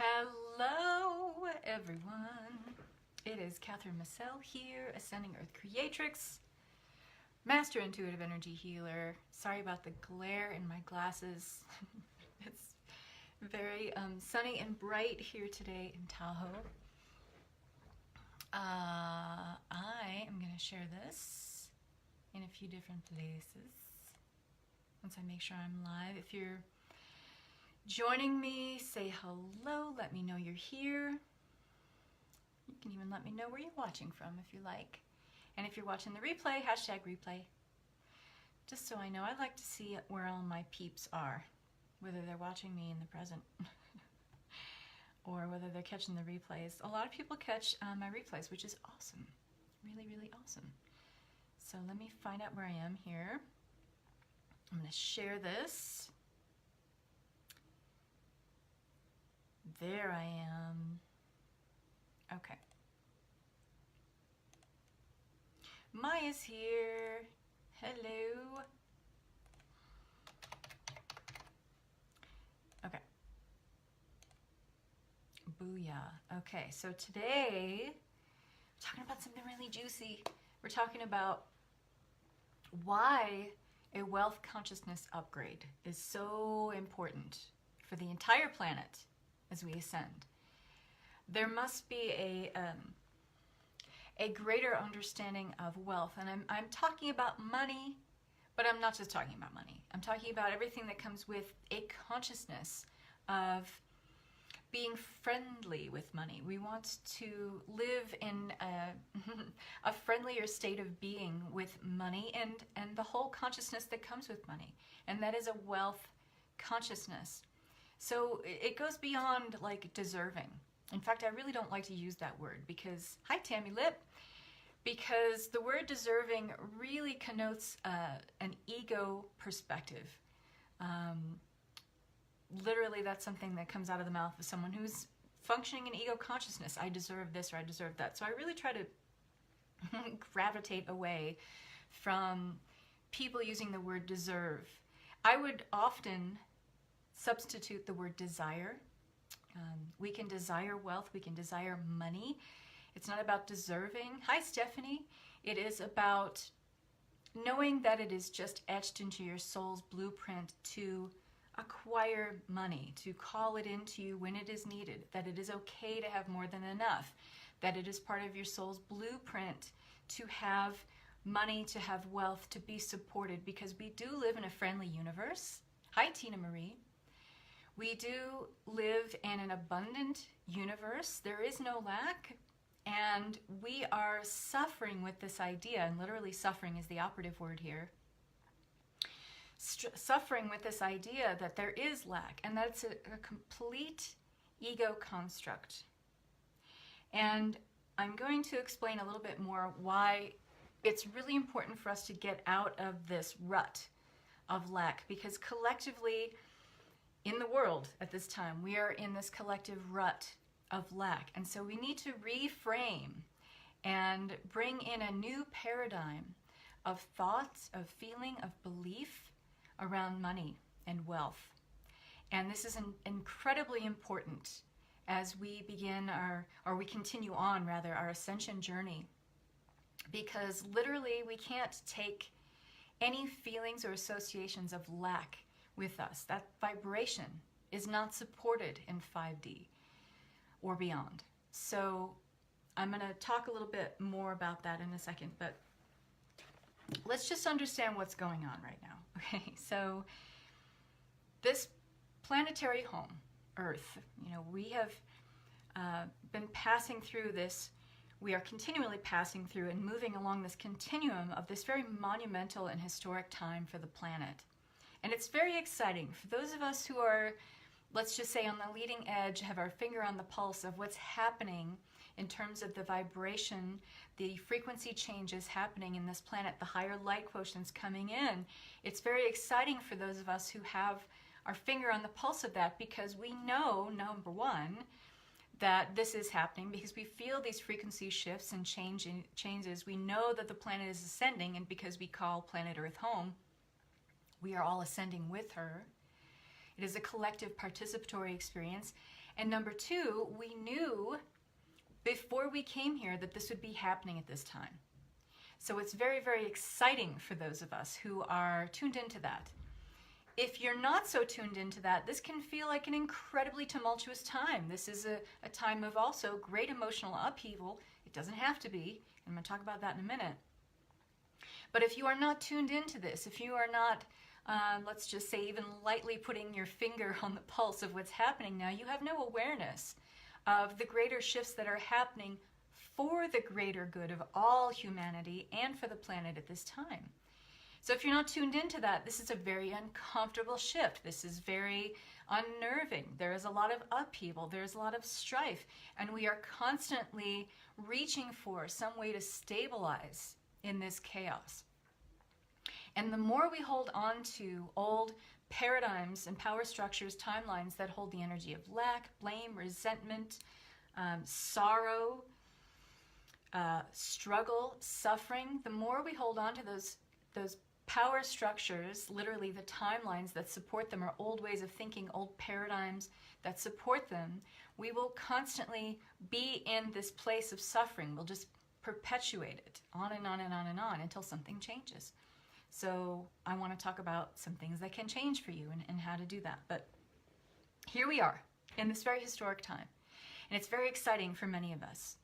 Hello, everyone. It is Catherine Massell here, Ascending Earth Creatrix, Master Intuitive Energy Healer. Sorry about the glare in my glasses. It's very sunny and bright here today in Tahoe. I am going to share this in a few different places once I make sure I'm live. If you're joining me, say hello, let me know you're here. You can even let me know where you're watching from if you like. And if you're watching the replay, hashtag replay. Just so I know, I'd like to see where all my peeps are, whether they're watching me in the present or whether they're catching the replays. A lot of people catch my replays, which is awesome. Really, really awesome. So let me find out where I am here. I'm going to share this. There I am. Okay. Maya's here. Hello. Okay. Booyah. Okay, so today we're talking about something really juicy. We're talking about why a wealth consciousness upgrade is so important for the entire planet as we ascend. There must be a greater understanding of wealth, and I'm talking about money, but I'm not just talking about money. I'm talking about everything that comes with a consciousness of being friendly with money. We want to live in a friendlier state of being with money and the whole consciousness that comes with money, and that is a wealth consciousness. So it goes beyond like deserving. In fact, I really don't like to use that word because, hi Tammy Lip, because the word deserving really connotes an ego perspective. Literally, that's something that comes out of the mouth of someone who's functioning in ego consciousness. I deserve this or I deserve that. So I really try to gravitate away from people using the word deserve. I would often substitute the word desire. We can desire wealth, we can desire money. It's not about deserving. Hi, Stephanie. It is about knowing that it is just etched into your soul's blueprint to acquire money, to call it into you when it is needed, that it is okay to have more than enough, that it is part of your soul's blueprint to have money, to have wealth, to be supported, because we do live in a friendly universe. Hi, Tina Marie. We do live in an abundant universe. There is no lack, and we are suffering with this idea, and literally suffering is the operative word here, suffering with this idea that there is lack, and that's a complete ego construct. And I'm going to explain a little bit more why it's really important for us to get out of this rut of lack, because collectively, in the world at this time, we are in this collective rut of lack. And so we need to reframe and bring in a new paradigm of thoughts, of feeling, of belief around money and wealth. And this is incredibly important as we begin we continue on rather, our ascension journey. Because literally we can't take any feelings or associations of lack with us. That vibration is not supported in 5D or beyond. So I'm going to talk a little bit more about that in a second, but let's just understand what's going on right now. Okay, so this planetary home, Earth, we have been passing through this. We are continually passing through and moving along this continuum of this very monumental and historic time for the planet. And it's very exciting for those of us who are, let's just say, on the leading edge, have our finger on the pulse of what's happening in terms of the vibration, the frequency changes happening in this planet, the higher light quotients coming in. It's very exciting for those of us who have our finger on the pulse of that, because we know, number one, that this is happening because we feel these frequency shifts and changes. We know that the planet is ascending, and because we call planet Earth home, we are all ascending with her. It is a collective participatory experience, And number two, we knew before we came here that this would be happening at this time. So it's very, very exciting for those of us who are tuned into that. If you're not so tuned into that, this can feel like an incredibly tumultuous time. This is a time of also great emotional upheaval. It doesn't have to be. I'm going to talk about that in a minute. But if you are not tuned into this, if you are not, let's just say, even lightly putting your finger on the pulse of what's happening now, you have no awareness of the greater shifts that are happening for the greater good of all humanity and for the planet at this time. So if you're not tuned into that, this is a very uncomfortable shift. This is very unnerving. There is a lot of upheaval. There's a lot of strife. And we are constantly reaching for some way to stabilize in this chaos. And the more we hold on to old paradigms and power structures, timelines that hold the energy of lack, blame, resentment, sorrow, struggle, suffering, the more we hold on to those power structures, literally the timelines that support them, are old ways of thinking, old paradigms that support them, we will constantly be in this place of suffering. We'll just perpetuate it on and on and on and on until something changes. So I want to talk about some things that can change for you and how to do that. But here we are in this very historic time. And it's very exciting for many of us.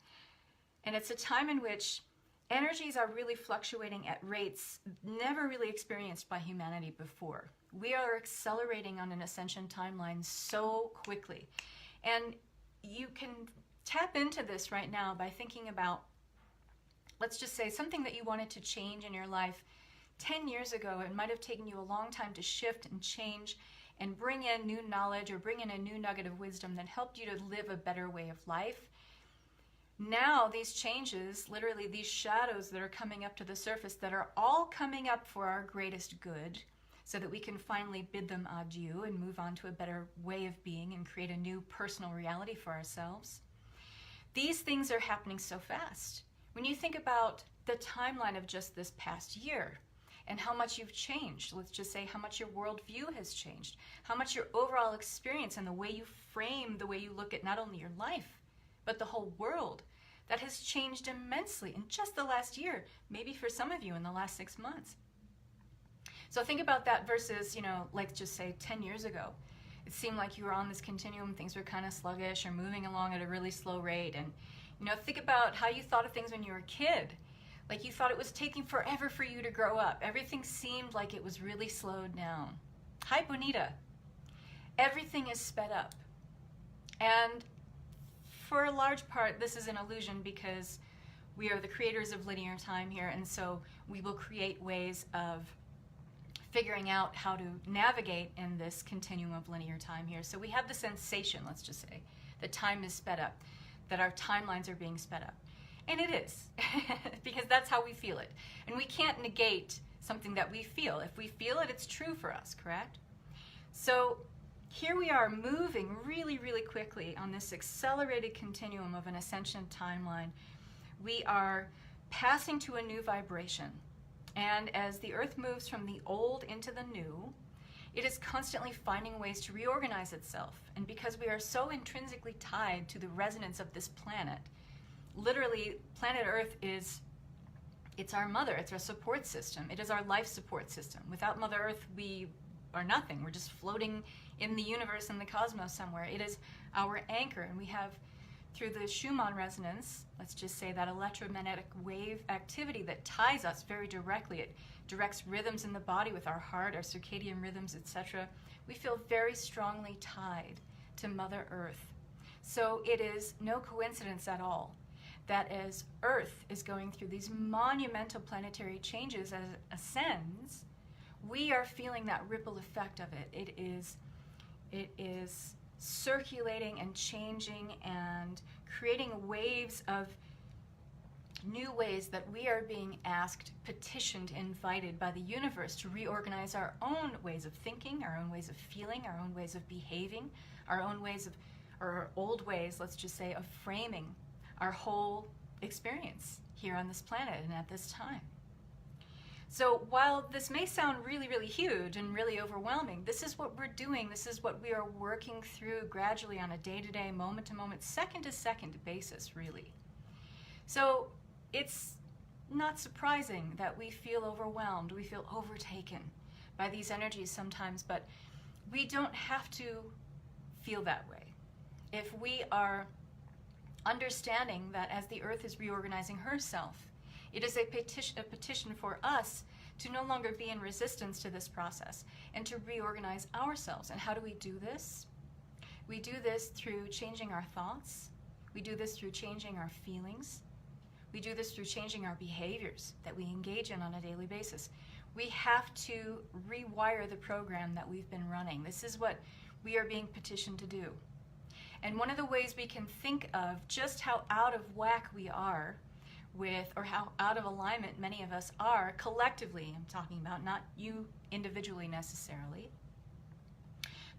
And it's a time in which energies are really fluctuating at rates never really experienced by humanity before. We are accelerating on an ascension timeline so quickly. And you can tap into this right now by thinking about, let's just say, something that you wanted to change in your life 10 years ago. It might have taken you a long time to shift and change and bring in new knowledge or bring in a new nugget of wisdom that helped you to live a better way of life. Now these changes, literally these shadows that are coming up to the surface, that are all coming up for our greatest good, so that we can finally bid them adieu and move on to a better way of being and create a new personal reality for ourselves. These things are happening so fast. When you think about the timeline of just this past year and how much you've changed, let's just say how much your worldview has changed, how much your overall experience and the way you frame, the way you look at not only your life, but the whole world, that has changed immensely in just the last year, maybe for some of you in the last 6 months. So think about that versus, let's just say 10 years ago. It seemed like you were on this continuum, things were kind of sluggish or moving along at a really slow rate. And, think about how you thought of things when you were a kid. Like you thought it was taking forever for you to grow up. Everything seemed like it was really slowed down. Hi, Bonita. Everything is sped up. And for a large part, this is an illusion because we are the creators of linear time here, and so we will create ways of figuring out how to navigate in this continuum of linear time here. So we have the sensation, let's just say, that time is sped up, that our timelines are being sped up. And it is, because that's how we feel it. And we can't negate something that we feel. If we feel it, it's true for us, correct? So here we are moving really, really quickly on this accelerated continuum of an ascension timeline. We are passing to a new vibration. And as the earth moves from the old into the new, it is constantly finding ways to reorganize itself. And because we are so intrinsically tied to the resonance of this planet, literally, planet Earth it's our mother, it's our support system. It is our life support system. Without Mother Earth, we are nothing. We're just floating in the universe and the cosmos somewhere. It is our anchor, and we have, through the Schumann resonance, let's just say that electromagnetic wave activity that ties us very directly. It directs rhythms in the body with our heart, our circadian rhythms, etc. We feel very strongly tied to Mother Earth. So it is no coincidence at all that as Earth is going through these monumental planetary changes as it ascends, we are feeling that ripple effect of it. It is circulating and changing and creating waves of new ways that we are being asked, petitioned, invited by the universe to reorganize our own ways of thinking, our own ways of feeling, our own ways of behaving, our own ways of, or our old ways, let's just say, of framing our whole experience here on this planet and at this time. So while this may sound really, really huge and really overwhelming, this is what we're doing. This is what we are working through gradually on a day-to-day, moment-to-moment, second-to-second basis, really. So it's not surprising that we feel overwhelmed, we feel overtaken by these energies sometimes, but we don't have to feel that way. If we are understanding that as the earth is reorganizing herself, it is a petition for us to no longer be in resistance to this process and to reorganize ourselves. And how do we do this? We do this through changing our thoughts. We do this through changing our feelings. We do this through changing our behaviors that we engage in on a daily basis. We have to rewire the program that we've been running. This is what we are being petitioned to do. And one of the ways we can think of just how out of whack we are with, or how out of alignment many of us are collectively, I'm talking about, not you individually necessarily,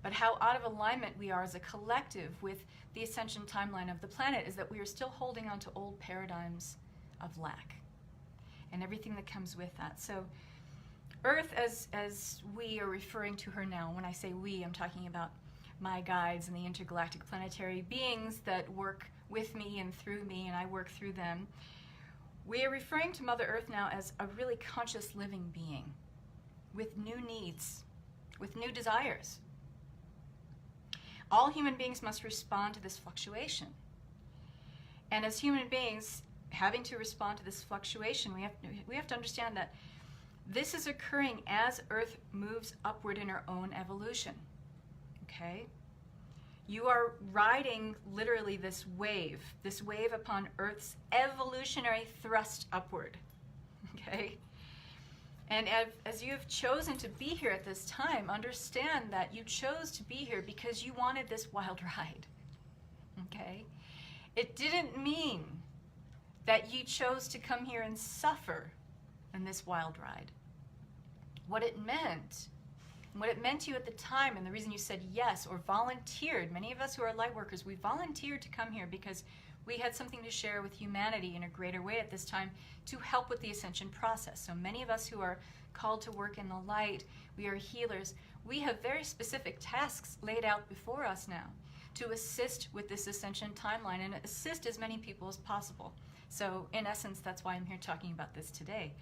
but how out of alignment we are as a collective with the ascension timeline of the planet, is that we are still holding on to old paradigms of lack and everything that comes with that. So Earth, as we are referring to her now, when I say we, I'm talking about my guides and the intergalactic planetary beings that work with me and through me, and I work through them. We are referring to Mother Earth now as a really conscious living being with new needs, with new desires. All human beings must respond to this fluctuation. And as human beings, having to respond to this fluctuation, we have to understand that this is occurring as Earth moves upward in her own evolution. Okay? You are riding literally this wave upon Earth's evolutionary thrust upward. Okay? And as you have chosen to be here at this time, understand that you chose to be here because you wanted this wild ride. Okay? It didn't mean that you chose to come here and suffer in this wild ride. What it meant to you at the time, and the reason you said yes or volunteered, many of us who are light workers, we volunteered to come here because we had something to share with humanity in a greater way at this time to help with the ascension process. So many of us who are called to work in the light, we are healers, we have very specific tasks laid out before us now to assist with this ascension timeline and assist as many people as possible. So in essence, that's why I'm here talking about this today.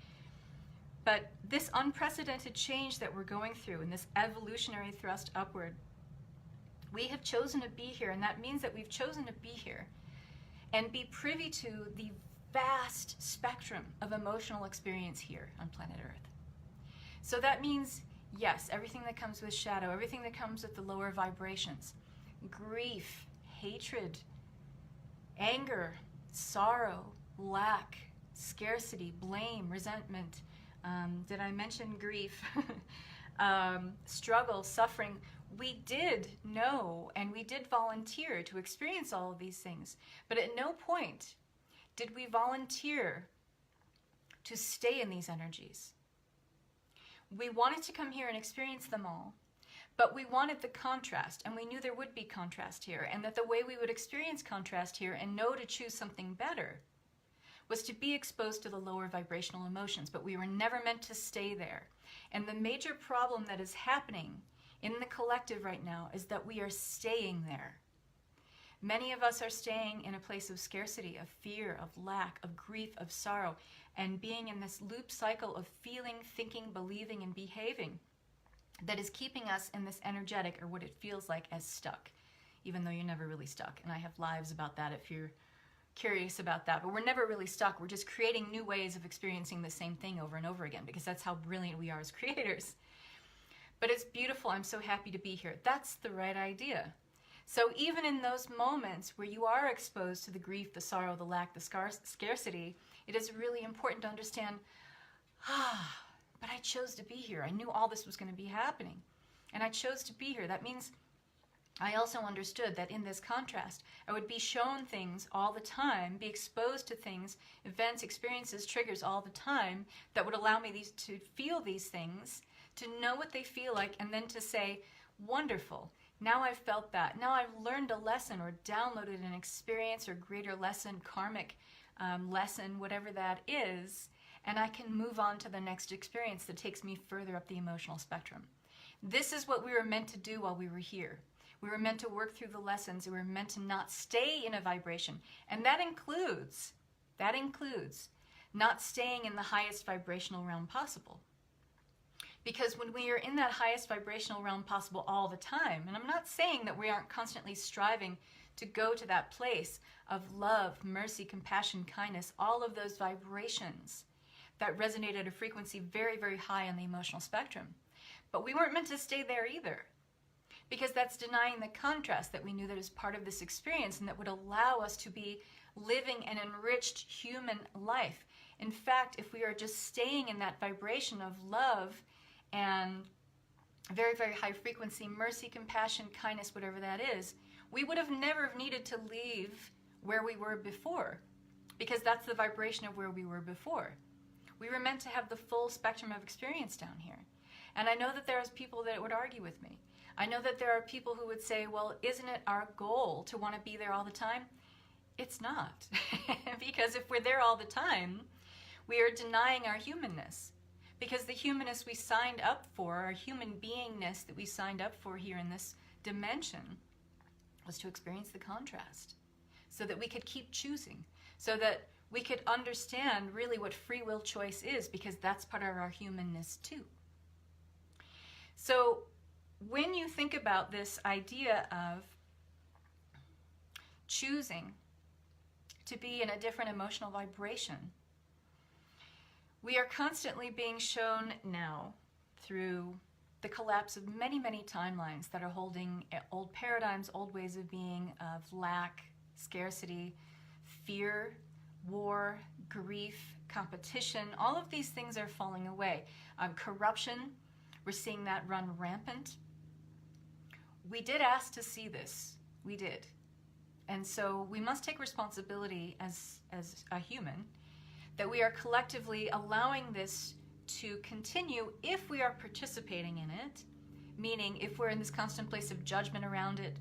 But this unprecedented change that we're going through and this evolutionary thrust upward, we have chosen to be here, and that means that we've chosen to be here and be privy to the vast spectrum of emotional experience here on planet Earth. So that means, yes, everything that comes with shadow, everything that comes with the lower vibrations, grief, hatred, anger, sorrow, lack, scarcity, blame, resentment. Did I mention grief? Struggle, suffering. We did know and we did volunteer to experience all of these things. But at no point did we volunteer to stay in these energies. We wanted to come here and experience them all, but we wanted the contrast, and we knew there would be contrast here, and that the way we would experience contrast here and know to choose something better was to be exposed to the lower vibrational emotions, but we were never meant to stay there. And the major problem that is happening in the collective right now is that we are staying there. Many of us are staying in a place of scarcity, of fear, of lack, of grief, of sorrow, and being in this loop cycle of feeling, thinking, believing, and behaving that is keeping us in this energetic, or what it feels like, as stuck, even though you're never really stuck. And I have lives about that if you're curious about that, but we're never really stuck. We're just creating new ways of experiencing the same thing over and over again, because that's how brilliant we are as creators. But it's beautiful. I'm so happy to be here. That's the right idea. So even in those moments where you are exposed to the grief, the sorrow, the lack, the scarcity, it is really important to understand, but I chose to be here. I knew all this was going to be happening, and I chose to be here. That means I also understood that in this contrast, I would be shown things all the time, be exposed to things, events, experiences, triggers all the time that would allow me to feel these things, to know what they feel like, and then to say, wonderful, now I've felt that. Now I've learned a lesson or downloaded an experience or greater lesson, karmic lesson, whatever that is, and I can move on to the next experience that takes me further up the emotional spectrum. This is what we were meant to do while we were here. We were meant to work through the lessons. We were meant to not stay in a vibration. And that includes not staying in the highest vibrational realm possible. Because when we are in that highest vibrational realm possible all the time, and I'm not saying that we aren't constantly striving to go to that place of love, mercy, compassion, kindness, all of those vibrations that resonate at a frequency very, very high on the emotional spectrum. But we weren't meant to stay there either, because that's denying the contrast that we knew that is part of this experience and that would allow us to be living an enriched human life. In fact, if we are just staying in that vibration of love and very, very high frequency, mercy, compassion, kindness, whatever that is, we would have never needed to leave where we were before, because that's the vibration of where we were before. We were meant to have the full spectrum of experience down here. And I know that there's people that would argue with me. I know that there are people who would say, well, isn't it our goal to want to be there all the time? It's not. Because if we're there all the time, we are denying our humanness. Because the humanness we signed up for, our human beingness that we signed up for here in this dimension, was to experience the contrast. So that we could keep choosing. So that we could understand really what free will choice is, because that's part of our humanness too. So when you think about this idea of choosing to be in a different emotional vibration, we are constantly being shown now through the collapse of many, many timelines that are holding old paradigms, old ways of being, of lack, scarcity, fear, war, grief, competition. All of these things are falling away. Corruption, we're seeing that run rampant. We did ask to see this. We did. And so we must take responsibility as a human that we are collectively allowing this to continue if we are participating in it, meaning if we're in this constant place of judgment around it,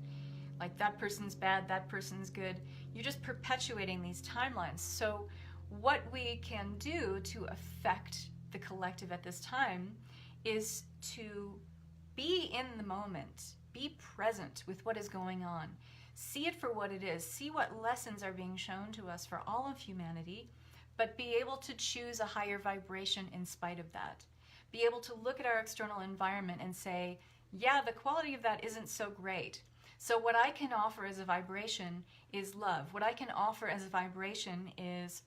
like that person's bad, that person's good, you're just perpetuating these timelines. So what we can do to affect the collective at this time is to be in the moment, be present with what is going on, see it for what it is, see what lessons are being shown to us for all of humanity, but be able to choose a higher vibration in spite of that. Be able to look at our external environment and say, yeah, the quality of that isn't so great. So what I can offer as a vibration is love. What I can offer as a vibration is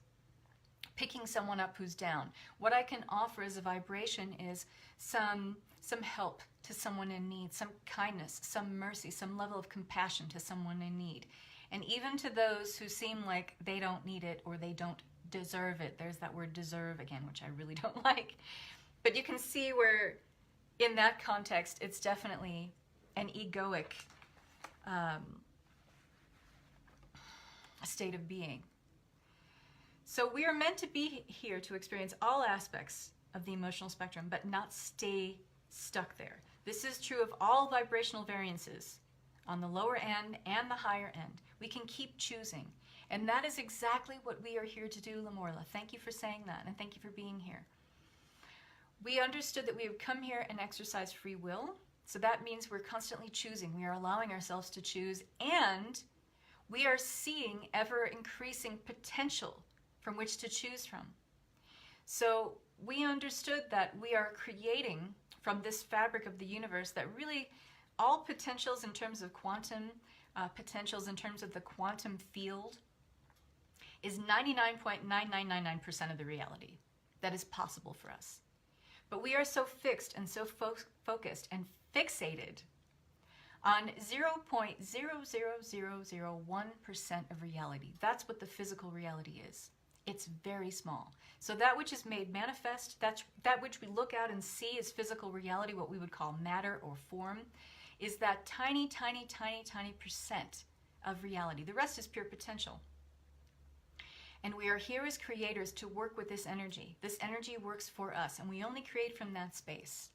picking someone up who's down. What I can offer as a vibration is some help to someone in need, some kindness, some mercy, some level of compassion to someone in need. And even to those who seem like they don't need it or they don't deserve it. There's that word deserve again, which I really don't like. But you can see where in that context, it's definitely an egoic state of being. So we are meant to be here to experience all aspects of the emotional spectrum, but not stay stuck there. This is true of all vibrational variances on the lower end and the higher end. We can keep choosing. And that is exactly what we are here to do, Lamorla. Thank you for saying that, and thank you for being here. We understood that we would come here and exercise free will. So that means we're constantly choosing. We are allowing ourselves to choose, and we are seeing ever increasing potential from which to choose from. So we understood that we are creating from this fabric of the universe that really all potentials in terms of quantum, potentials in terms of the quantum field is 99.9999% of the reality that is possible for us. But we are so fixed and so focused and fixated on 0.00001% of reality. That's what the physical reality is. It's very small. So that which is made manifest, that which we look out and see as physical reality, what we would call matter or form, is that tiny, tiny, tiny, tiny percent of reality. The rest is pure potential. And we are here as creators to work with this energy. This energy works for us, and we only create from that space.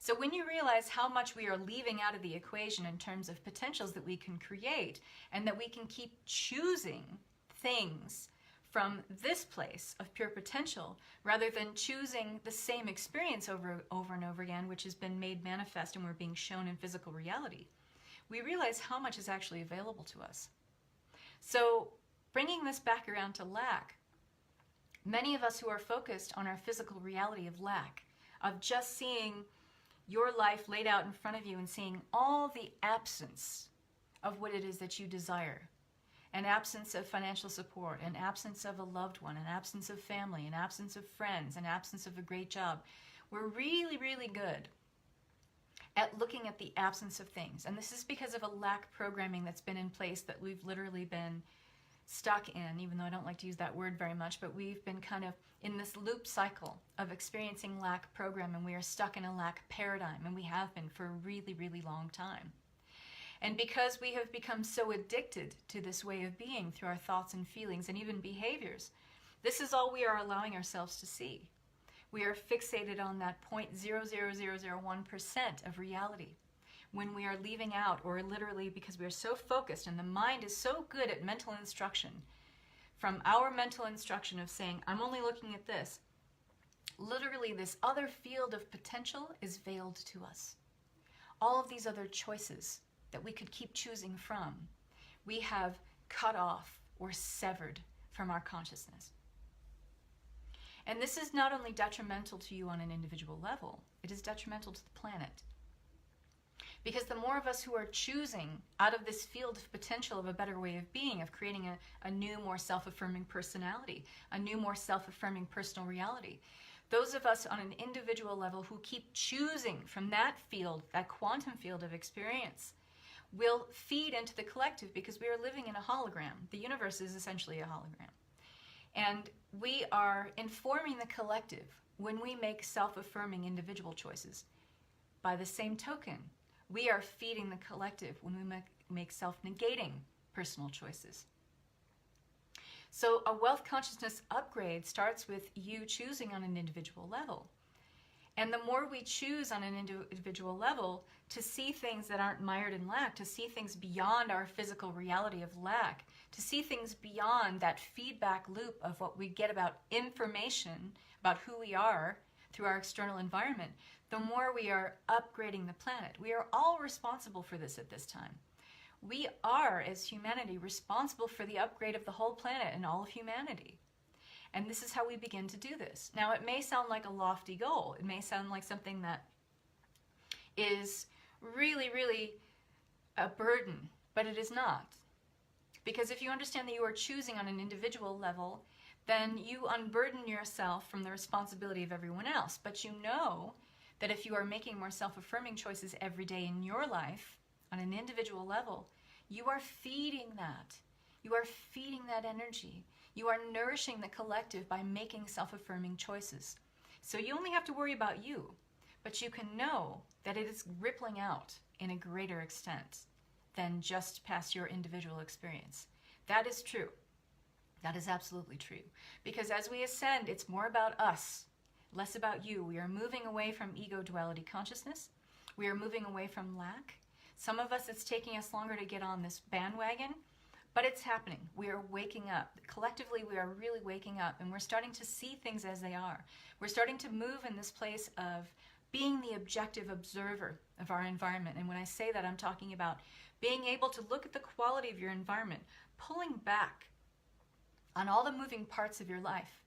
So when you realize how much we are leaving out of the equation in terms of potentials that we can create, and that we can keep choosing things from this place of pure potential, rather than choosing the same experience over and over again, which has been made manifest and we're being shown in physical reality, we realize how much is actually available to us. So bringing this back around to lack, many of us who are focused on our physical reality of lack, of just seeing your life laid out in front of you and seeing all the absence of what it is that you desire, an absence of financial support, an absence of a loved one, an absence of family, an absence of friends, an absence of a great job. We're really, really good at looking at the absence of things. And this is because of a lack programming that's been in place that we've literally been stuck in, even though I don't like to use that word very much, but we've been kind of in this loop cycle of experiencing lack program, and we are stuck in a lack paradigm, and we have been for a really, really long time. And because we have become so addicted to this way of being through our thoughts and feelings and even behaviors, this is all we are allowing ourselves to see. We are fixated on that 0.00001% of reality, when we are leaving out, or literally because we are so focused, and the mind is so good at mental instruction, from our mental instruction of saying, I'm only looking at this, literally this other field of potential is veiled to us. All of these other choices that we could keep choosing from, we have cut off or severed from our consciousness. And this is not only detrimental to you on an individual level, it is detrimental to the planet. Because the more of us who are choosing out of this field of potential of a better way of being, of creating a new, more self-affirming personality, a new, more self-affirming personal reality, those of us on an individual level who keep choosing from that field, that quantum field of experience, will feed into the collective, because we are living in a hologram. The universe is essentially a hologram. And we are informing the collective when we make self-affirming individual choices. By the same token, we are feeding the collective when we make self-negating personal choices. So a wealth consciousness upgrade starts with you choosing on an individual level. And the more we choose on an individual level to see things that aren't mired in lack, to see things beyond our physical reality of lack, to see things beyond that feedback loop of what we get about information about who we are through our external environment, the more we are upgrading the planet. We are all responsible for this at this time. We are, as humanity, responsible for the upgrade of the whole planet and all of humanity. And this is how we begin to do this. Now, it may sound like a lofty goal. It may sound like something that is really, really a burden, but it is not. Because if you understand that you are choosing on an individual level, then you unburden yourself from the responsibility of everyone else. But you know that if you are making more self-affirming choices every day in your life, on an individual level, you are feeding that. You are feeding that energy. You are nourishing the collective by making self-affirming choices. So you only have to worry about you, but you can know that it is rippling out in a greater extent than just past your individual experience. That is true. That is absolutely true. Because as we ascend, it's more about us, less about you. We are moving away from ego duality consciousness. We are moving away from lack. Some of us, it's taking us longer to get on this bandwagon, but it's happening. We are waking up. Collectively, we are really waking up, and we're starting to see things as they are. We're starting to move in this place of being the objective observer of our environment. And when I say that, I'm talking about being able to look at the quality of your environment, pulling back on all the moving parts of your life,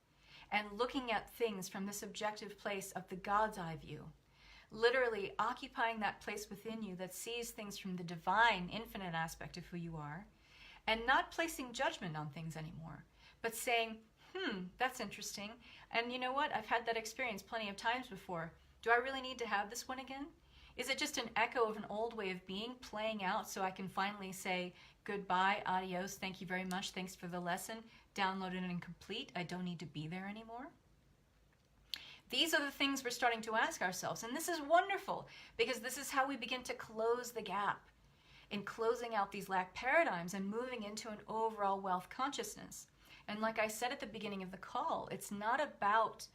and looking at things from this objective place of the God's eye view. Literally occupying that place within you that sees things from the divine, infinite aspect of who you are, and not placing judgment on things anymore, but saying, that's interesting. And you know what? I've had that experience plenty of times before. Do I really need to have this one again? Is it just an echo of an old way of being playing out so I can finally say goodbye, adios, thank you very much, thanks for the lesson, downloaded and complete, I don't need to be there anymore? These are the things we're starting to ask ourselves, and this is wonderful because this is how we begin to close the gap in closing out these lack paradigms and moving into an overall wealth consciousness. And like I said at the beginning of the call, it's not about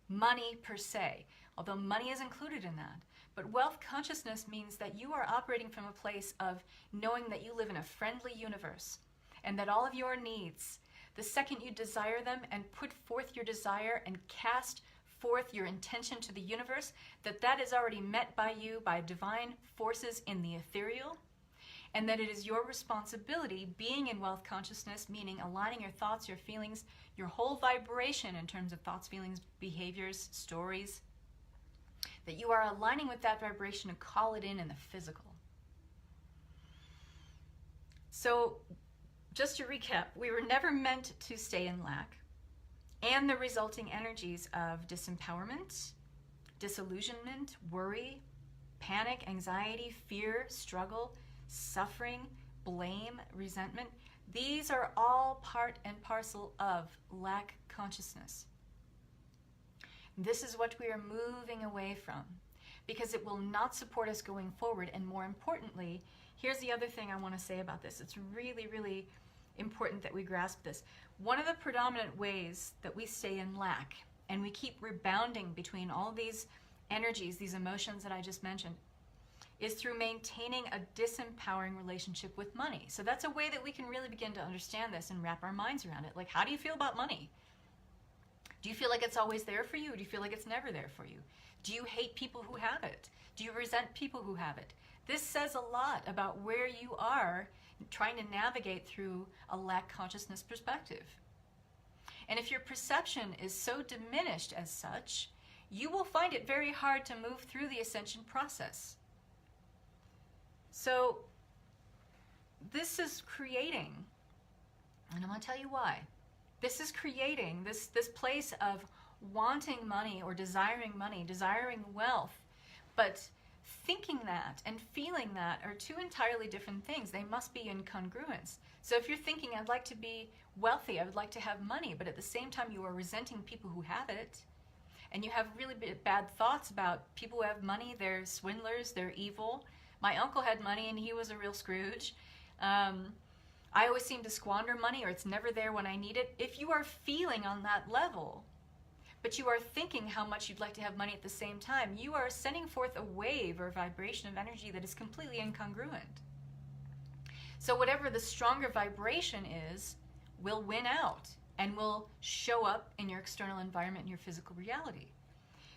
money per se, although money is included in that. But wealth consciousness means that you are operating from a place of knowing that you live in a friendly universe and that all of your needs The second you desire them and put forth your desire and cast forth your intention to the universe, that is already met by you by divine forces in the ethereal, and that it is your responsibility, being in wealth consciousness, meaning aligning your thoughts, your feelings, your whole vibration in terms of thoughts, feelings, behaviors, stories, that you are aligning with that vibration to call it in the physical. So, just to recap, we were never meant to stay in lack, and the resulting energies of disempowerment, disillusionment, worry, panic, anxiety, fear, struggle, suffering, blame, resentment, these are all part and parcel of lack consciousness. This is what we are moving away from, because it will not support us going forward. And more importantly, here's the other thing I want to say about this. It's really, really important that we grasp this. One of the predominant ways that we stay in lack and we keep rebounding between all these energies, these emotions that I just mentioned, is through maintaining a disempowering relationship with money. So that's a way that we can really begin to understand this and wrap our minds around it. Like, how do you feel about money? Do you feel like it's always there for you? Do you feel like it's never there for you? Do you hate people who have it? Do you resent people who have it? This says a lot about where you are trying to navigate through a lack consciousness perspective. And if your perception is so diminished as such, you will find it very hard to move through the ascension process. So this is creating, and I'm going to tell you why. This is creating this place of wanting money or desiring money, desiring wealth, but thinking that and feeling that are two entirely different things. They must be in congruence. So if you're thinking, I'd like to be wealthy, I would like to have money, but at the same time you are resenting people who have it, and you have really bad thoughts about people who have money, they're swindlers, they're evil. My uncle had money and he was a real Scrooge. I always seem to squander money, or it's never there when I need it. If you are feeling on that level, but you are thinking how much you'd like to have money at the same time, you are sending forth a wave or vibration of energy that is completely incongruent. So whatever the stronger vibration is, will win out and will show up in your external environment, in your physical reality.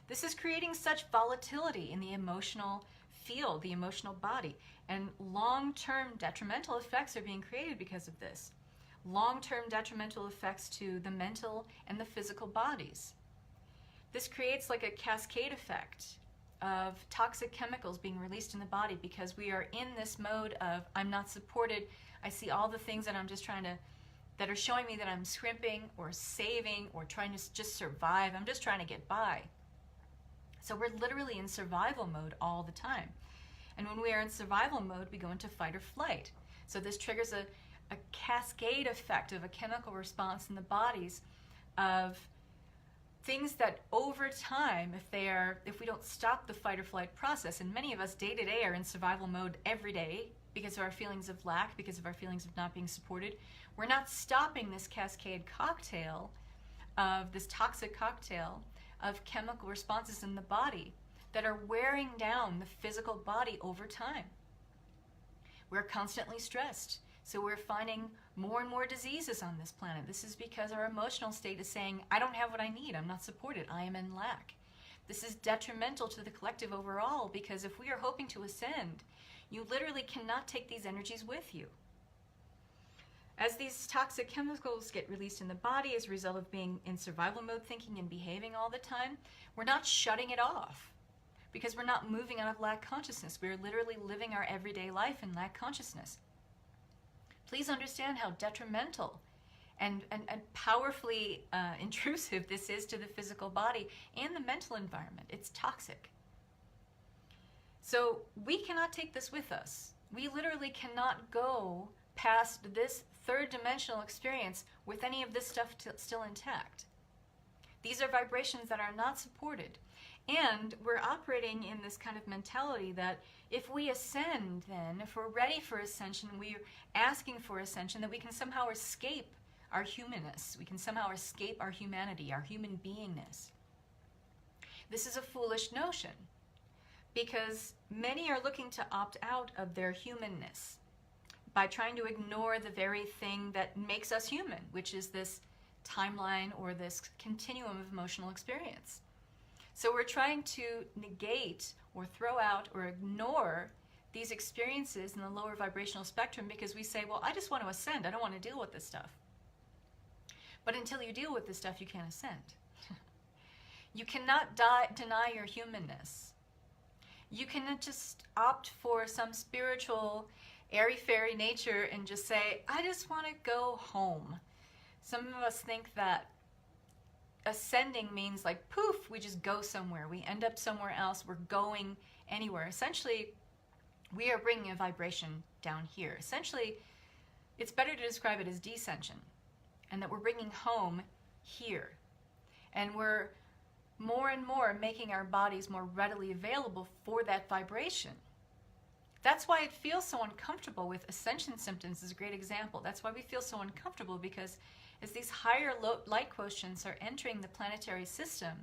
This is creating such volatility in the emotional field, the emotional body, and long-term detrimental effects are being created because of this. Long-term detrimental effects to the mental and the physical bodies. This creates like a cascade effect of toxic chemicals being released in the body because we are in this mode of, I'm not supported. I see all the things that I'm just that are showing me that I'm scrimping or saving or trying to just survive. I'm just trying to get by. So we're literally in survival mode all the time. And when we are in survival mode, we go into fight or flight. So this triggers a cascade effect of a chemical response in the bodies of things that over time, if we don't stop the fight or flight process, and many of us day to day are in survival mode every day because of our feelings of lack, because of our feelings of not being supported, we're not stopping this cascade cocktail of this toxic cocktail of chemical responses in the body that are wearing down the physical body over time. We're constantly stressed, so we're finding more and more diseases on this planet. This is because our emotional state is saying, I don't have what I need, I'm not supported, I am in lack. This is detrimental to the collective overall, because if we are hoping to ascend, you literally cannot take these energies with you. As these toxic chemicals get released in the body as a result of being in survival mode thinking and behaving all the time, we're not shutting it off because we're not moving out of lack consciousness. We're literally living our everyday life in lack consciousness. Please understand how detrimental and powerfully intrusive this is to the physical body and the mental environment. It's toxic. So we cannot take this with us. We literally cannot go past this third dimensional experience with any of this stuff still intact. These are vibrations that are not supported. And we're operating in this kind of mentality that if we ascend, then, if we're ready for ascension, we're asking for ascension, that we can somehow escape our humanness. We can somehow escape our humanity, our human beingness. This is a foolish notion because many are looking to opt out of their humanness by trying to ignore the very thing that makes us human, which is this timeline or this continuum of emotional experience. So we're trying to negate or throw out or ignore these experiences in the lower vibrational spectrum because we say, well, I just want to ascend. I don't want to deal with this stuff. But until you deal with this stuff, you can't ascend. You cannot deny your humanness. You cannot just opt for some spiritual, airy-fairy nature and just say, I just want to go home. Some of us think that ascending means like, poof, we just go somewhere. We end up somewhere else. We're going anywhere. Essentially, we are bringing a vibration down here. Essentially, it's better to describe it as descension, and that we're bringing home here. And we're more and more making our bodies more readily available for that vibration. That's why it feels so uncomfortable with ascension symptoms is a great example. That's why we feel so uncomfortable, because as these higher light quotients are entering the planetary system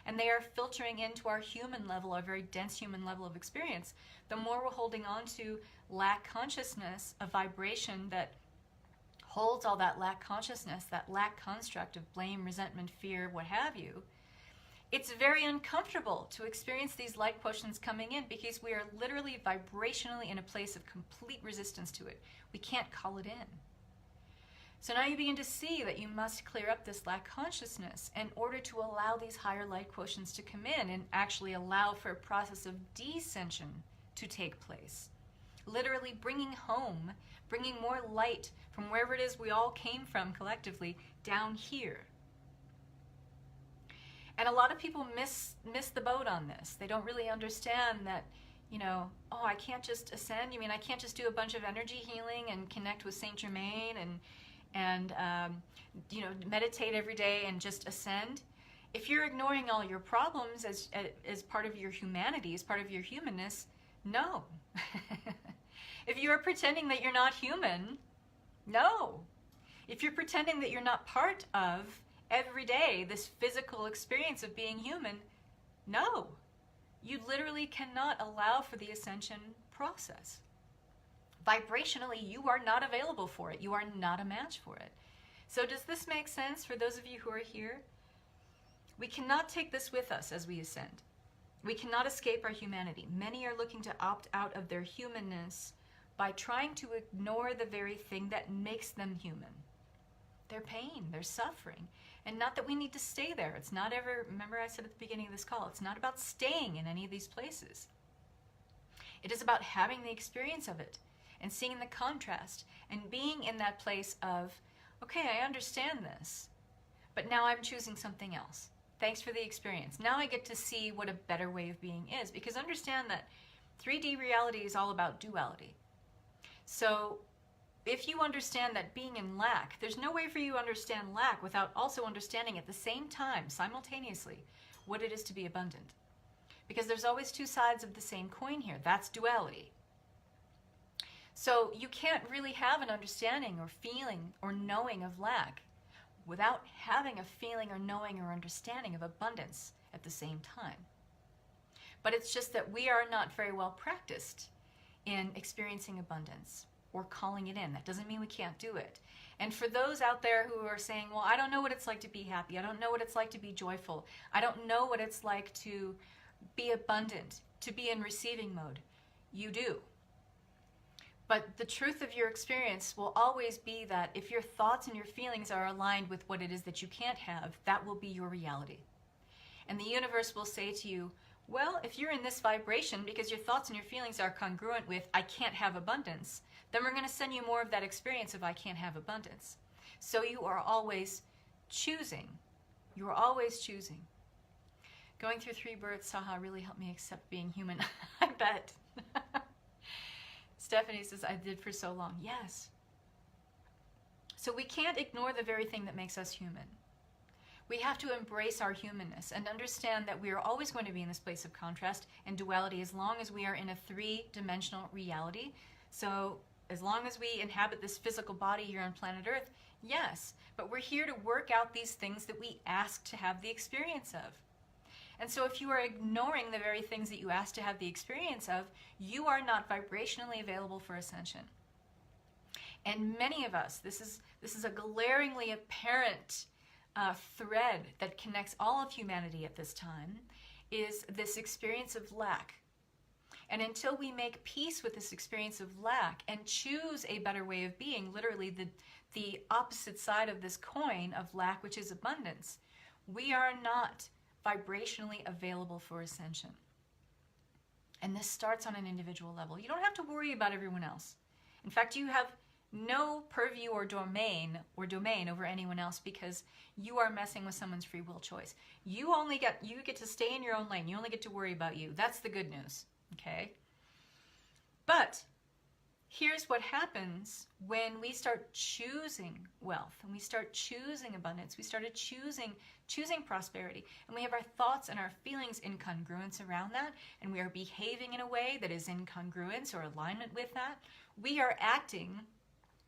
and they are filtering into our human level, our very dense human level of experience, the more we're holding on to lack consciousness, a vibration that holds all that lack consciousness, that lack construct of blame, resentment, fear, what have you. It's very uncomfortable to experience these light quotients coming in because we are literally vibrationally in a place of complete resistance to it. We can't call it in. So now you begin to see that you must clear up this lack consciousness in order to allow these higher light quotients to come in and actually allow for a process of descension to take place. Literally bringing home, bringing more light from wherever it is we all came from collectively down here. And a lot of people miss the boat on this. They don't really understand that, oh, I can't just ascend. You mean I can't just do a bunch of energy healing and connect with Saint Germain and meditate every day and just ascend? If you're ignoring all your problems as part of your humanity, as part of your humanness, no. If you are pretending that you're not human, no. If you're pretending that you're not part of every day this physical experience of being human, no. You literally cannot allow for the ascension process. Vibrationally, you are not available for it. You are not a match for it. So does this make sense for those of you who are here? We cannot take this with us as we ascend. We cannot escape our humanity. Many are looking to opt out of their humanness by trying to ignore the very thing that makes them human. Their pain, their suffering. And not that we need to stay there. It's not ever, remember I said at the beginning of this call, it's not about staying in any of these places. It is about having the experience of it and seeing the contrast and being in that place of, okay, I understand this, but now I'm choosing something else. Thanks for the experience. Now I get to see what a better way of being is, because understand that 3D reality is all about duality. So if you understand that being in lack, there's no way for you to understand lack without also understanding at the same time, simultaneously, what it is to be abundant. Because there's always two sides of the same coin here. That's duality. So you can't really have an understanding or feeling or knowing of lack without having a feeling or knowing or understanding of abundance at the same time. But it's just that we are not very well practiced in experiencing abundance or calling it in. That doesn't mean we can't do it. And for those out there who are saying, well, I don't know what it's like to be happy. I don't know what it's like to be joyful. I don't know what it's like to be abundant, to be in receiving mode. You do. But the truth of your experience will always be that if your thoughts and your feelings are aligned with what it is that you can't have, that will be your reality. And the universe will say to you, well, if you're in this vibration because your thoughts and your feelings are congruent with I can't have abundance, then we're going to send you more of that experience of I can't have abundance. So you are always choosing. You are always choosing. Going through 3 births, haha, really helped me accept being human. I bet. Stephanie says, I did for so long. Yes. So we can't ignore the very thing that makes us human. We have to embrace our humanness and understand that we are always going to be in this place of contrast and duality as long as we are in a 3-dimensional reality. So as long as we inhabit this physical body here on planet Earth, yes, but we're here to work out these things that we ask to have the experience of. And so if you are ignoring the very things that you ask to have the experience of, you are not vibrationally available for ascension. And many of us, this is a glaringly apparent thread that connects all of humanity at this time, is this experience of lack. And until we make peace with this experience of lack and choose a better way of being, literally the opposite side of this coin of lack, which is abundance, we are not vibrationally available for ascension. And this starts on an individual level. You don't have to worry about everyone else. In fact, you have no purview or domain over anyone else, because you are messing with someone's free will choice. You get to stay in your own lane. You only get to worry about you. That's the good news. Okay? But here's what happens when we start choosing wealth, and we start choosing abundance. We started choosing prosperity, and we have our thoughts and our feelings in congruence around that, and we are behaving in a way that is in congruence or alignment with that. We are acting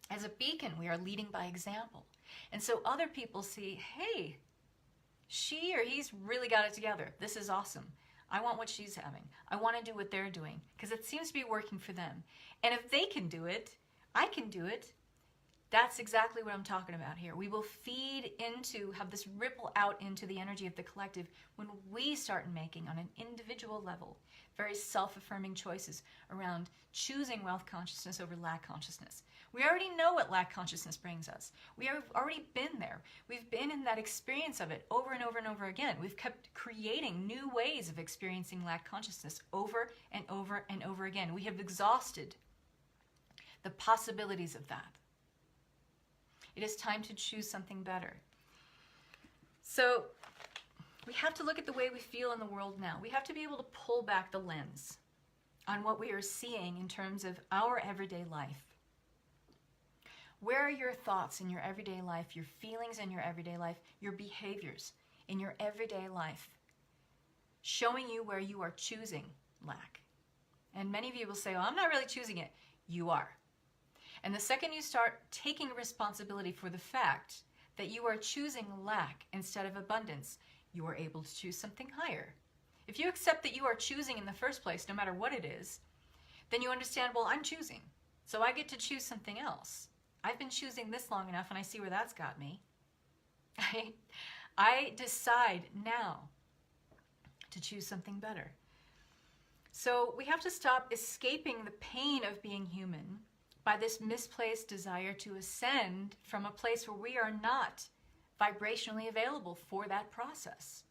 as a beacon. We are leading by example. And so other people see, hey, she or he's really got it together. This is awesome. I want what she's having. I want to do what they're doing because it seems to be working for them. And if they can do it, I can do it. That's exactly what I'm talking about here. We will feed into, have this ripple out into the energy of the collective when we start making, on an individual level, very self-affirming choices around choosing wealth consciousness over lack consciousness. We already know what lack consciousness brings us. We have already been there. We've been in that experience of it over and over and over again. We've kept creating new ways of experiencing lack consciousness over and over and over again. We have exhausted the possibilities of that. It is time to choose something better. So we have to look at the way we feel in the world now. We have to be able to pull back the lens on what we are seeing in terms of our everyday life. Where are your thoughts in your everyday life, your feelings in your everyday life, your behaviors in your everyday life, showing you where you are choosing lack? And many of you will say, well, I'm not really choosing it. You are. And the second you start taking responsibility for the fact that you are choosing lack instead of abundance, you are able to choose something higher. If you accept that you are choosing in the first place, no matter what it is, then you understand, well, I'm choosing, so I get to choose something else. I've been choosing this long enough, and I see where that's got me. I decide now to choose something better. So we have to stop escaping the pain of being human by this misplaced desire to ascend from a place where we are not vibrationally available for that process.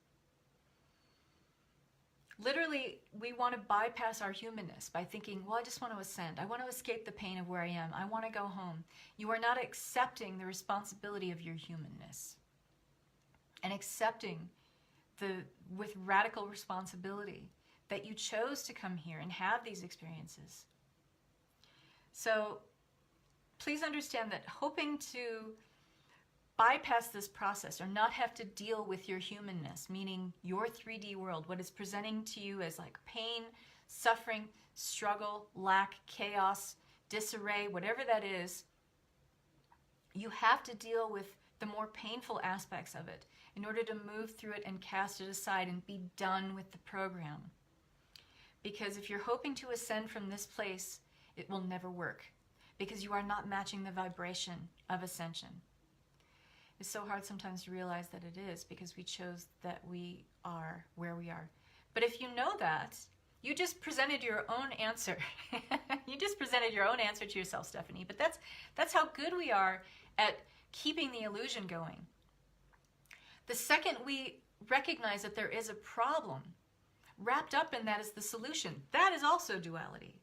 Literally, we want to bypass our humanness by thinking, well, I just want to ascend. I want to escape the pain of where I am. I want to go home. You are not accepting the responsibility of your humanness and accepting with radical responsibility that you chose to come here and have these experiences. So please understand that hoping to bypass this process or not have to deal with your humanness, meaning your 3D world, what is presenting to you as like pain, suffering, struggle, lack, chaos, disarray, whatever that is, you have to deal with the more painful aspects of it in order to move through it and cast it aside and be done with the program. Because if you're hoping to ascend from this place, it will never work because you are not matching the vibration of ascension. It's so hard sometimes to realize that it is because we chose that we are where we are. But if you know that, you just presented your own answer. You just presented your own answer to yourself, Stephanie. But that's how good we are at keeping the illusion going. The second we recognize that there is a problem, wrapped up in that is the solution. That is also duality.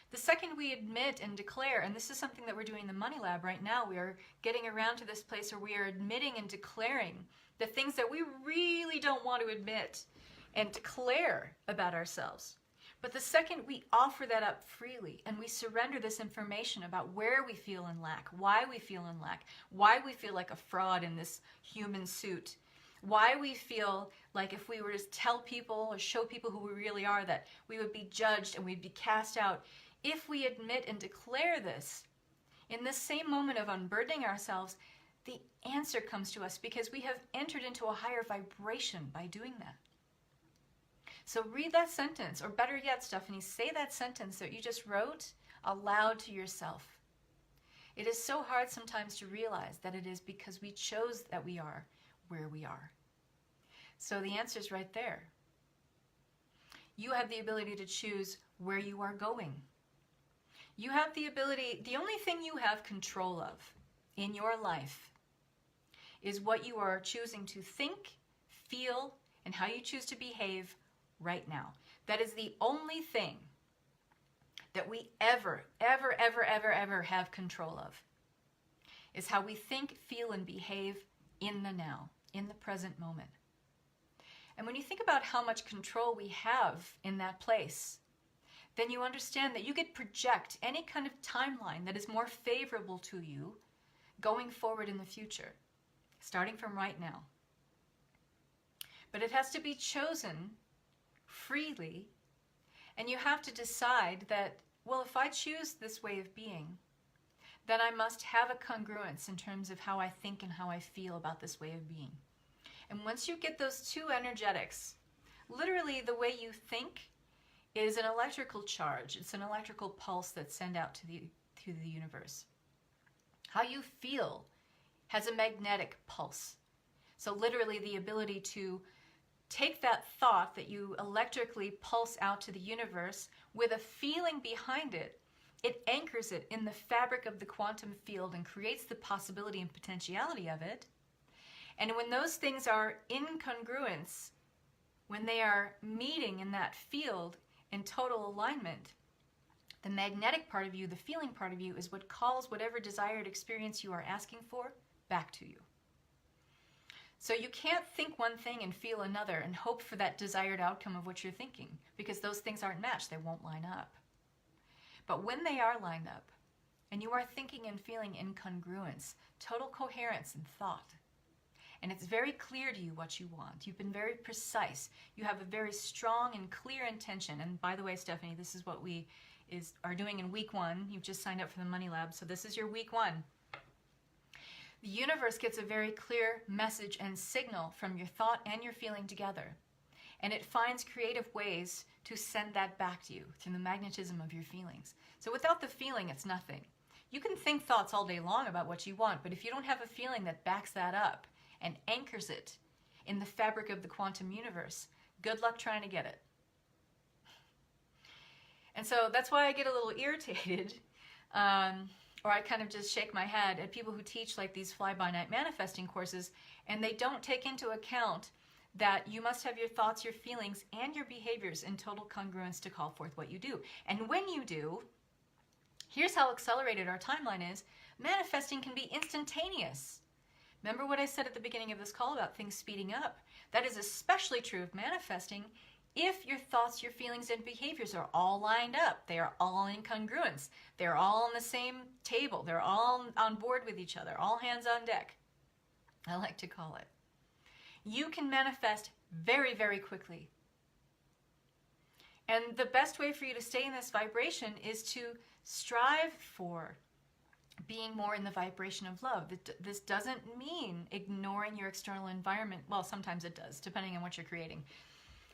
The second we admit and declare, and this is something that we're doing in the Money Lab right now, we are getting around to this place where we are admitting and declaring the things that we really don't want to admit and declare about ourselves. But the second we offer that up freely and we surrender this information about where we feel in lack, why we feel in lack, why we feel like a fraud in this human suit, why we feel like if we were to tell people or show people who we really are that we would be judged and we'd be cast out. If we admit and declare this, in this same moment of unburdening ourselves, the answer comes to us because we have entered into a higher vibration by doing that. So read that sentence, or better yet, Stephanie, say that sentence that you just wrote aloud to yourself. It is so hard sometimes to realize that it is because we chose that we are where we are. So the answer is right there. You have the ability to choose where you are going. You have the ability, the only thing you have control of in your life is what you are choosing to think, feel, and how you choose to behave right now. That is the only thing that we ever have control of, is how we think, feel, and behave in the now, in the present moment. And when you think about how much control we have in that place, then you understand that you could project any kind of timeline that is more favorable to you going forward in the future, starting from right now. But it has to be chosen freely, and you have to decide that, well, if I choose this way of being, then I must have a congruence in terms of how I think and how I feel about this way of being. And once you get those two energetics, literally the way you think is an electrical charge. It's an electrical pulse that's sent out to the universe. How you feel has a magnetic pulse. So literally the ability to take that thought that you electrically pulse out to the universe with a feeling behind it, it anchors it in the fabric of the quantum field and creates the possibility and potentiality of it. And when those things are in congruence, when they are meeting in that field in total alignment, the magnetic part of you, the feeling part of you, is what calls whatever desired experience you are asking for back to you. So you can't think one thing and feel another and hope for that desired outcome of what you're thinking, because those things aren't matched. They won't line up. But when they are lined up, and you are thinking and feeling in congruence, total coherence in thought, and it's very clear to you what you want, you've been very precise, you have a very strong and clear intention. And by the way, Stephanie, this is what we are doing in week 1. You've just signed up for the Money Lab, so this is your week 1. The universe gets a very clear message and signal from your thought and your feeling together. And it finds creative ways to send that back to you through the magnetism of your feelings. So without the feeling, it's nothing. You can think thoughts all day long about what you want, but if you don't have a feeling that backs that up and anchors it in the fabric of the quantum universe, good luck trying to get it. And so that's why I get a little irritated, or I kind of just shake my head at people who teach like these fly-by-night manifesting courses, and they don't take into account that you must have your thoughts, your feelings, and your behaviors in total congruence to call forth what you do. And when you do, here's how accelerated our timeline is. Manifesting can be instantaneous. Remember what I said at the beginning of this call about things speeding up? That is especially true of manifesting if your thoughts, your feelings, and behaviors are all lined up. They are all in congruence. They're all on the same table. They're all on board with each other. All hands on deck, I like to call it. You can manifest very, very quickly. And the best way for you to stay in this vibration is to strive for being more in the vibration of love. This doesn't mean ignoring your external environment. Well, sometimes it does, depending on what you're creating.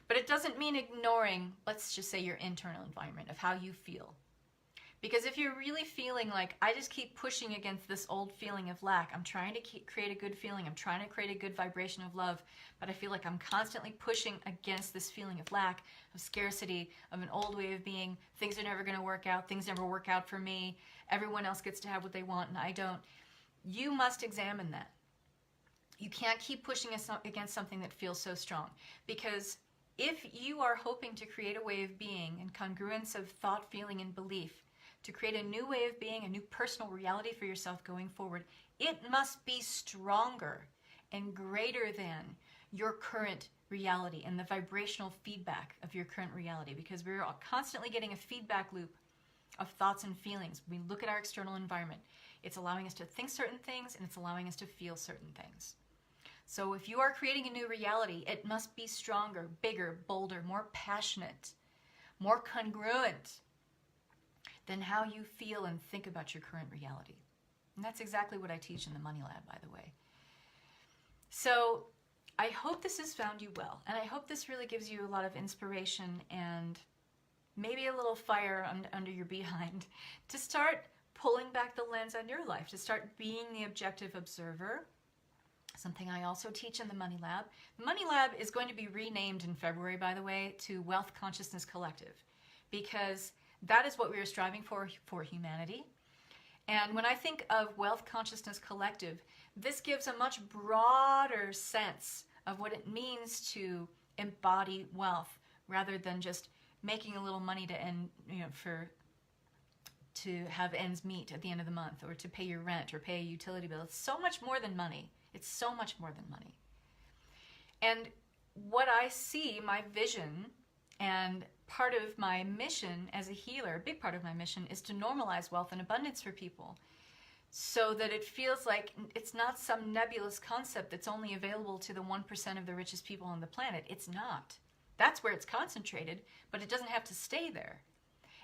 But it doesn't mean ignoring, let's just say, your internal environment of how you feel. Because if you're really feeling like, I just keep pushing against this old feeling of lack, I'm trying to create a good feeling, I'm trying to create a good vibration of love, but I feel like I'm constantly pushing against this feeling of lack, of scarcity, of an old way of being, things are never going to work out, things never work out for me, everyone else gets to have what they want and I don't. You must examine that. You can't keep pushing against something that feels so strong, because if you are hoping to create a way of being in congruence of thought, feeling, and belief, to create a new way of being, a new personal reality for yourself going forward, it must be stronger and greater than your current reality and the vibrational feedback of your current reality, because we're constantly getting a feedback loop of thoughts and feelings. We look at our external environment. It's allowing us to think certain things and it's allowing us to feel certain things. So if you are creating a new reality, it must be stronger, bigger, bolder, more passionate, more congruent than how you feel and think about your current reality. And that's exactly what I teach in the Money Lab, by the way. So I hope this has found you well, and I hope this really gives you a lot of inspiration and maybe a little fire under your behind to start pulling back the lens on your life, to start being the objective observer. Something I also teach in the Money Lab. The Money Lab is going to be renamed in February, by the way, to Wealth Consciousness Collective, because that is what we are striving for humanity. And when I think of Wealth Consciousness Collective, this gives a much broader sense of what it means to embody wealth, rather than just making a little money to end, to have ends meet at the end of the month, or to pay your rent or pay a utility bill. It's so much more than money. It's so much more than money. And what I see, my vision, and part of my mission as a healer, a big part of my mission, is to normalize wealth and abundance for people, so that it feels like it's not some nebulous concept that's only available to the 1% of the richest people on the planet. It's not. That's where it's concentrated, but it doesn't have to stay there.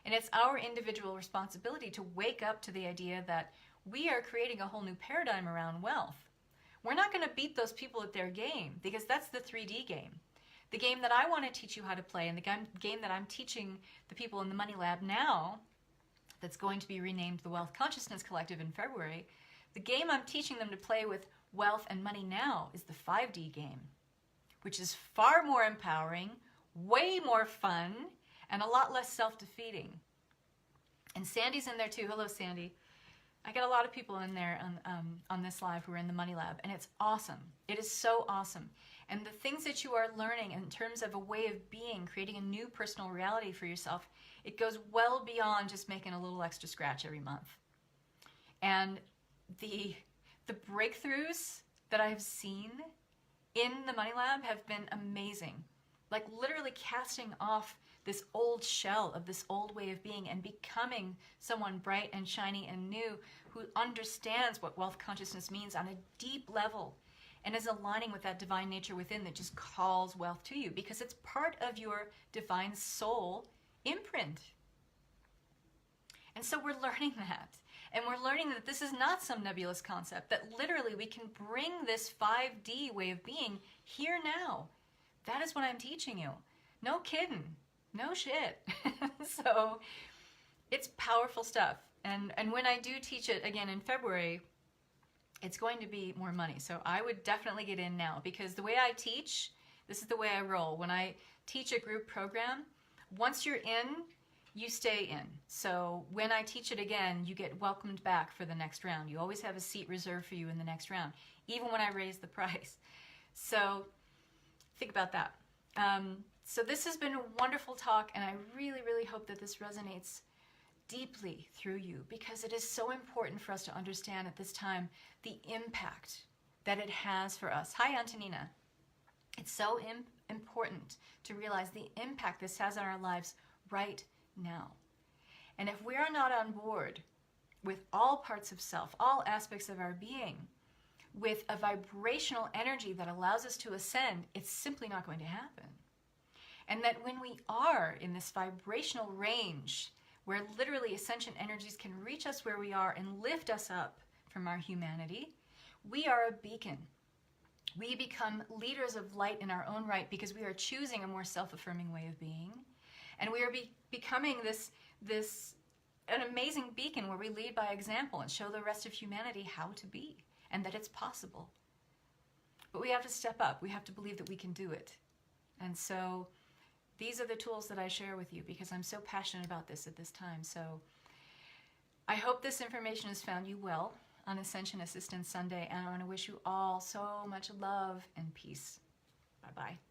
And it's our individual responsibility to wake up to the idea that we are creating a whole new paradigm around wealth. We're not going to beat those people at their game, because that's the 3D game. The game that I want to teach you how to play, and the game that I'm teaching the people in the Money Lab now, that's going to be renamed the Wealth Consciousness Collective in February, the game I'm teaching them to play with wealth and money now is the 5D game, which is far more empowering, way more fun, and a lot less self-defeating. And Sandy's in there too. Hello, Sandy. I got a lot of people in there on this live who are in the Money Lab, and it's awesome. It is so awesome. And the things that you are learning in terms of a way of being, creating a new personal reality for yourself, it goes well beyond just making a little extra scratch every month. And the breakthroughs that I've seen in the Money Lab have been amazing. Like literally casting off this old shell of this old way of being and becoming someone bright and shiny and new who understands what wealth consciousness means on a deep level and is aligning with that divine nature within that just calls wealth to you, because it's part of your divine soul imprint. And so we're learning that. And we're learning that this is not some nebulous concept, that literally we can bring this 5D way of being here now. That is what I'm teaching you. No kidding. No shit. So it's powerful stuff. And when I do teach it again in February, it's going to be more money. So I would definitely get in now, because the way I teach, this is the way I roll. When I teach a group program, once you're in, you stay in. So when I teach it again, you get welcomed back for the next round. You always have a seat reserved for you in the next round, even when I raise the price. So think about that. So this has been a wonderful talk, and I really, really hope that this resonates deeply through you, because it is so important for us to understand at this time the impact that it has for us. Hi, Antonina. It's so important to realize the impact this has on our lives right now. And if we are not on board with all parts of self, all aspects of our being, with a vibrational energy that allows us to ascend, it's simply not going to happen. And that when we are in this vibrational range, where literally ascension energies can reach us where we are and lift us up from our humanity, we are a beacon. We become leaders of light in our own right, because we are choosing a more self-affirming way of being. And we are becoming an amazing beacon where we lead by example and show the rest of humanity how to be, and that it's possible. But we have to step up. We have to believe that we can do it. And so these are the tools that I share with you, because I'm so passionate about this at this time. So I hope this information has found you well on Ascension Assistance Sunday, and I want to wish you all so much love and peace. Bye-bye.